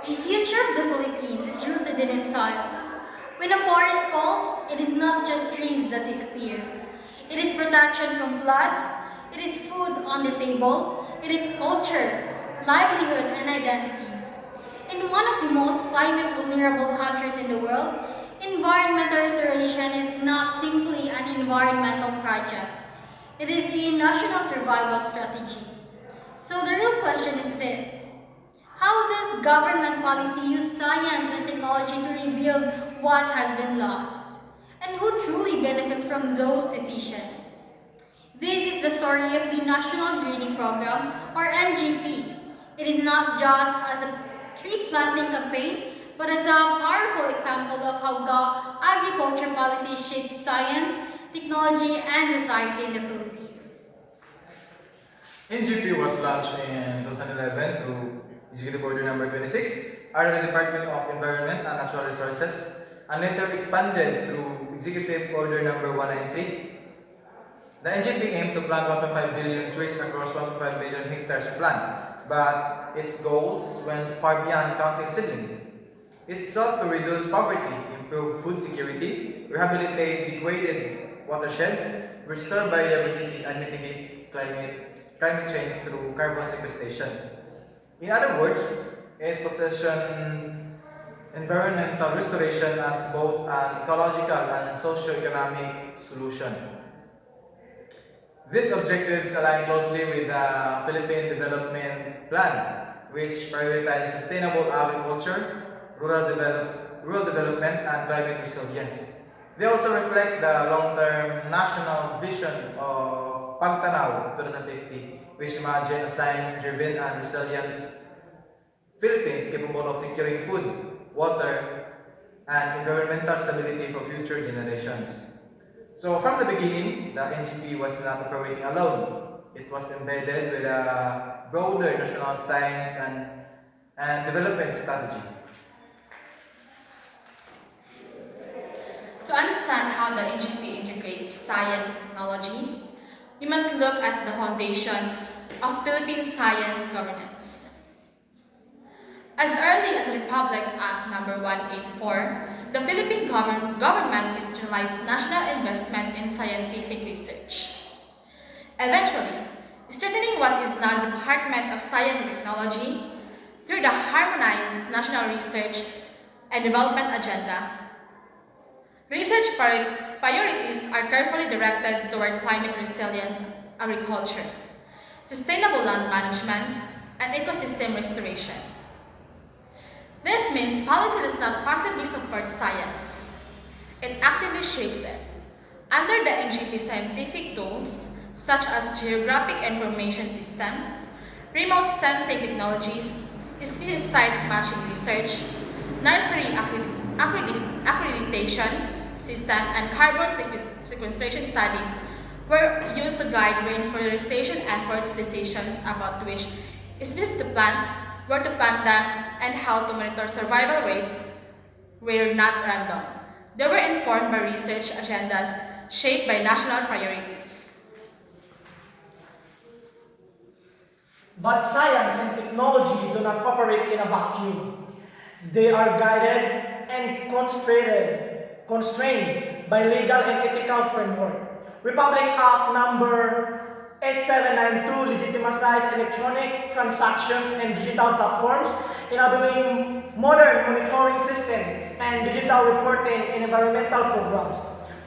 The future of the Philippines is rooted in its soil. When a forest falls, it is not just trees that disappear. It is protection from floods, it is food on the table, it is culture, livelihood, and identity. In one of the most climate vulnerable countries in the world, environmental restoration is not simply an environmental project. It is a national survival strategy. So the real question is this. How does government policy use science and technology to rebuild what has been lost? And who truly benefits from those decisions? This is the story of the National Greening Program, or NGP. It is not just as a tree planting campaign, but as a powerful example of how agriculture policy shapes science, technology, and society in the Philippines. NGP was launched in 2011 through Executive Order Number 26 under the Department of Environment and Natural Resources, and later expanded through Executive Order Number 193. The NGP aimed to plant 1.5 billion trees across 1.5 million hectares of land, but its goals went far beyond counting seedlings. It sought to reduce poverty, improve food security, rehabilitate degraded watersheds, restore biodiversity, and mitigate climate change through carbon sequestration. In other words, it positioned environmental restoration as both an ecological and socio-economic solution. These objectives align closely with the Philippine Development Plan, which prioritizes sustainable agriculture, rural development, and climate resilience. They also reflect the long-term national vision of Pagtanaw 2050, which imagine a science-driven and resilient Philippines capable of securing food, water, and environmental stability for future generations. So from the beginning, the NGP was not operating alone. It was embedded with a broader national science and development strategy. To understand how the NGP integrates science and technology, we must look at the foundation of Philippine science governance. As early as Republic Act No. 184, the Philippine government institutionalized national investment in scientific research. Eventually, strengthening what is now the Department of Science and Technology through the harmonized National Research and Development Agenda. Research priorities are carefully directed toward climate resilience, agriculture, sustainable land management, and ecosystem restoration. This means policy does not passively support science. It actively shapes it. Under the NGP scientific tools, such as Geographic Information System, remote sensing technologies, species site matching research, nursery accreditation system, and carbon sequestration studies were used to guide reforestation efforts decisions about which species to plant, where to plant them, and how to monitor survival rates were not random. They were informed by research agendas shaped by national priorities. But science and technology do not operate in a vacuum. They are guided and constrained by legal and ethical framework. Republic Act number 8792 legitimizes electronic transactions and digital platforms, enabling modern monitoring system and digital reporting in environmental programs.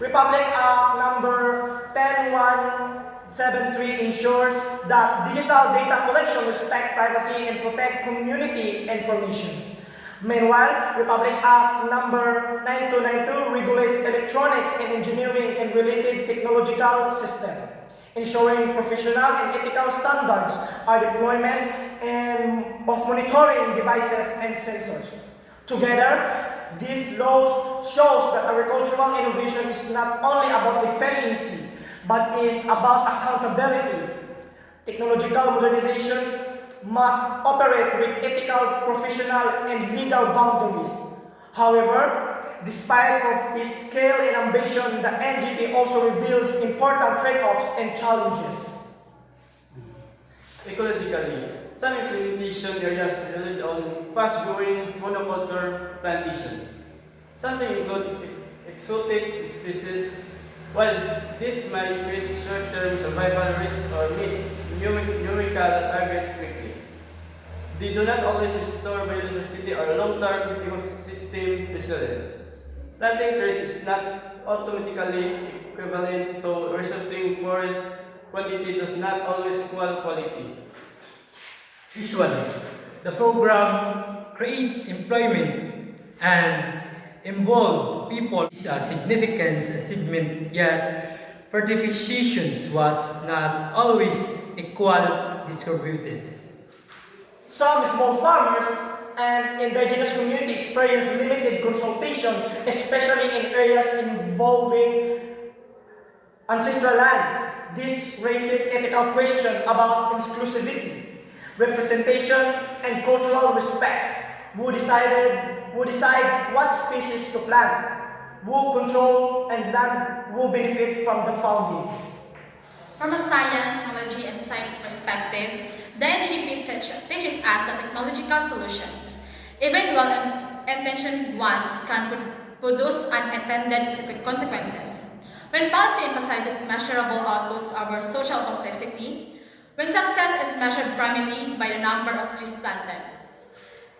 Republic Act number 10173 ensures that digital data collection respect privacy and protect community information. Meanwhile, Republic Act number 9292 regulates electronics and engineering and related technological systems, ensuring professional and ethical standards are deployment and of monitoring devices and sensors. Together, these laws shows that agricultural innovation is not only about efficiency, but is about accountability. Technological modernization must operate with ethical, professional, and legal boundaries. However, despite of its scale and ambition, the NGP also reveals important trade-offs and challenges. Ecologically, Some implementation areas relied on fast-growing monoculture plantations. Some include exotic species. While this might increase short-term survival rates or meet numerical targets quickly, they do not always restore biodiversity or long-term ecosystem resilience. Planting trees is not automatically equivalent to restoring forest. Quantity does not always equal quality. Usually, the program create employment and involve people is a significant achievement, yet participation was not always equal distributed. Some small farmers and indigenous communities experience limited consultation, especially in areas involving ancestral lands. This raises ethical questions about exclusivity, representation, and cultural respect. Who decides what species to plant? Who control and land? Who benefit from the founding? From a science, technology, and society perspective, the NGP teaches us that technological solutions, even well-intentioned ones, can produce unintended consequences. When policy emphasizes measurable outputs over social complexity, when success is measured primarily by the number of trees planted,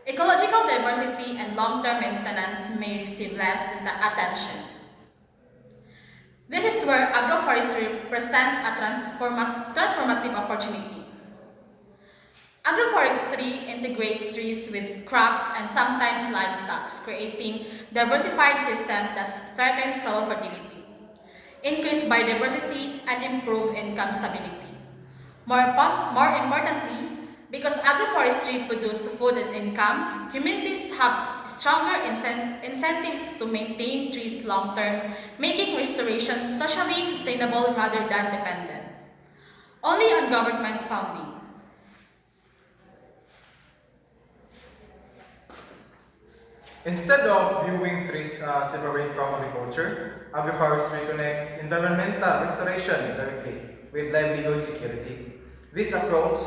ecological diversity and long-term maintenance may receive less attention. This is where agroforestry presents a transformative opportunity. Agroforestry integrates trees with crops and sometimes livestock, creating diversified systems that threaten soil fertility, increase biodiversity, and improve income stability. More importantly, because agroforestry produces food and income, communities have stronger incentives to maintain trees long term, making restoration socially sustainable rather than dependent only on government funding. Instead of viewing trees separate from agriculture, agroforestry connects environmental restoration directly with livelihood security. This approach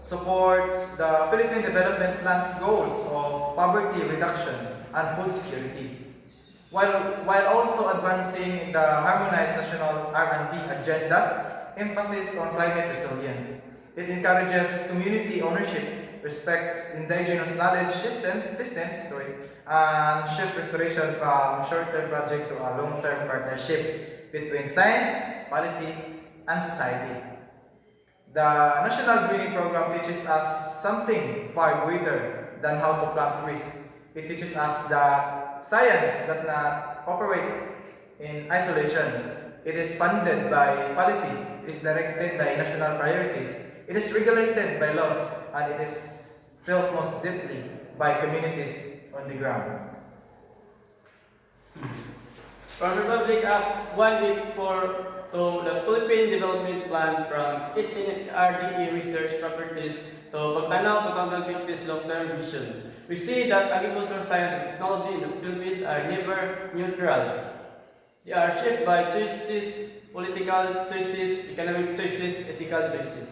supports the Philippine Development Plan's goals of poverty reduction and food security, while also advancing the harmonized national R&D agendas emphasis on climate resilience. It encourages community ownership, respects indigenous knowledge systems, and shift restoration from short-term project to a long-term partnership between science, policy, and society. The National Greening Program teaches us something far greater than how to plant trees. It teaches us that science does not operate in isolation. It is funded by policy, it is directed by national priorities, it is regulated by laws, and it is felt most deeply by communities on the ground. From Republic Act 184 to the Philippine Development Plans, from HNRDE research properties to Pagtanaw 2050's long-term vision, we see that agriculture, science, and technology in the Philippines are never neutral. They are shaped by choices, political choices, economic choices, ethical choices.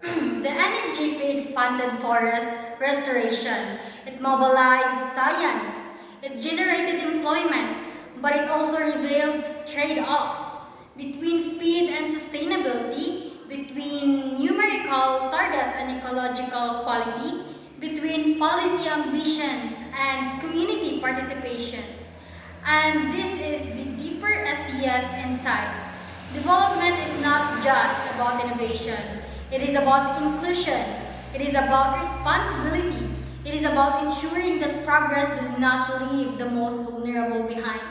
The NNGP expanded forest restoration. It mobilized science. It generated employment, but it also revealed trade-offs between speed and sustainability, between numerical targets and ecological quality, between policy ambitions and community participations. And this is the deeper STS insight. Development is not just about innovation. It is about inclusion. It is about responsibility. It is about ensuring that progress does not leave the most vulnerable behind.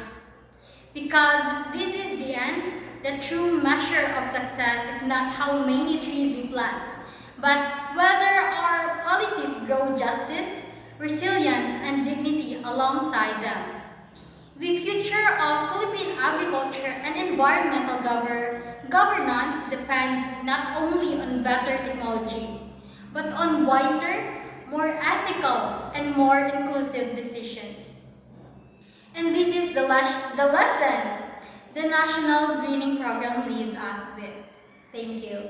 Because this is the end, the true measure of success is not how many trees we plant, but whether our policies grow justice, resilience, and dignity alongside them. The future of Philippine agriculture and environmental governance depends not only on better technology, but on wiser, more ethical, and more inclusive decisions. And this is the lesson the National Greening Program leaves us with. Thank you.